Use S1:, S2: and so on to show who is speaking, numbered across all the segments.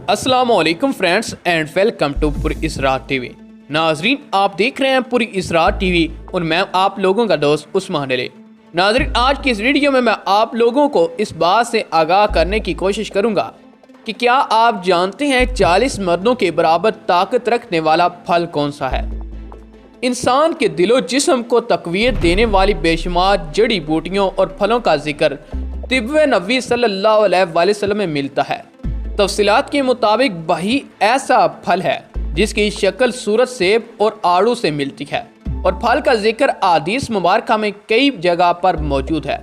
S1: अस्सलाम वालेकुम friends and welcome to पुर इसरार टीवी। नाजरीन, आप देख रहे हैं पुर इसरार टीवी और मैं आप लोगों का दोस्त उस्मान अली। नाजरीन, आज की इस वीडियो में मैं आप लोगों को इस बात से आगाह करने की कोशिश करूंगा कि क्या आप जानते हैं 40 मर्दों के बराबर ताकत रखने वाला फल कौन सा है। इंसान के दिलो जिस्म को तकवीत देने वाली बेशुमार जड़ी बूटियों और फलों का जिक्र तिब्बे नबी सल्लल्लाहु अलैहि वसल्लम में मिलता है। तफसीलात के मुताबिक बही ऐसा फल है जिसकी शक्ल सूरत सेब और आड़ू से मिलती है और फल का जिक्र अहादीस मुबारक में कई जगह पर मौजूद है।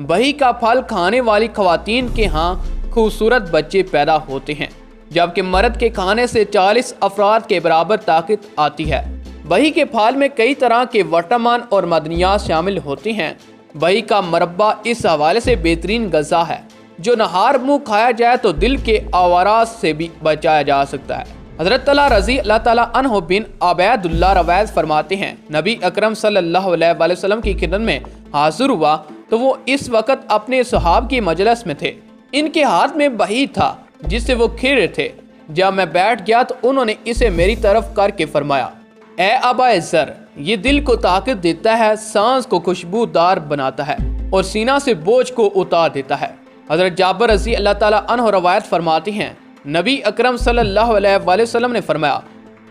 S1: बही का फल खाने वाली खवातीन के यहाँ खूबसूरत बच्चे पैदा होते हैं, जबकि मर्द के खाने से 40 अफराद के बराबर ताकत आती है। बही के फल में कई तरह के विटामिन और मदनियात शामिल होते हैं। बही का मरब्बा इस हवाले से बेहतरीन ग़िज़ा है जो नहार मुँह खाया जाए तो दिल के आवाराज से भी बचाया जा सकता है। हज़रत तला रज़ी अल्लाह ताला अन्हु बिन अबैदुल्लाह रवायत फरमाते हैं, नबी अकरम सल्लल्लाहु अलैहि वसल्लम की खिदमत में हाजिर हुआ तो वो इस वक्त अपने सहाब की मजलिस में थे। इनके हाथ में बही था जिससे वो खेल रहे थे। जब मैं बैठ गया तो उन्होंने इसे मेरी तरफ करके फरमाया, ए अबा ज़र, ये दिल को ताकत देता है, सांस को खुशबूदार बनाता है और सीना से बोझ को उतार देता है। हज़रत जाबिर रज़ी अल्लाह ताला अन्हु रवायत फरमाती हैं, नबी अकरम सल्लल्लाहु अलैहि वसल्लम ने फरमाया,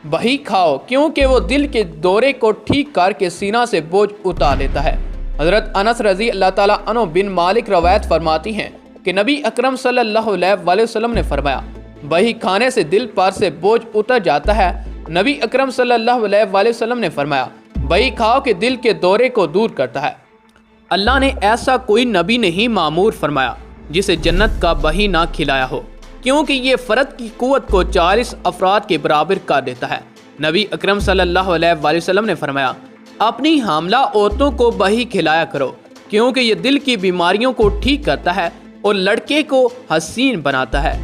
S1: बही खाओ क्योंकि वो दिल के दौरे को ठीक करके सीना से बोझ उतार देता है। हज़रत अनस रज़ी अल्लाह ताला अन्हु बिन मालिक रवायत फरमाती हैं कि नबी अकरम सल्लल्लाहु अलैहि वसल्लम ने फरमाया, बही खाने से दिल पर से बोझ उतर जाता है। नबी अकरम सल्लल्लाहु अलैहि वसल्लम ने फरमाया, बही खाओ के दिल के दौरे को दूर करता है। अल्लाह ने ऐसा कोई नबी नहीं मामूर फरमाया जिसे जन्नत का बही ना खिलाया हो, क्योंकि ये फ़र्द की कुव्वत को 40 अफराद के बराबर कर देता है। नबी अकरम सल्लल्लाहु अलैहि वसल्लम ने फरमाया, अपनी हामला औरतों को बही खिलाया करो क्योंकि ये दिल की बीमारियों को ठीक करता है और लड़के को हसीन बनाता है।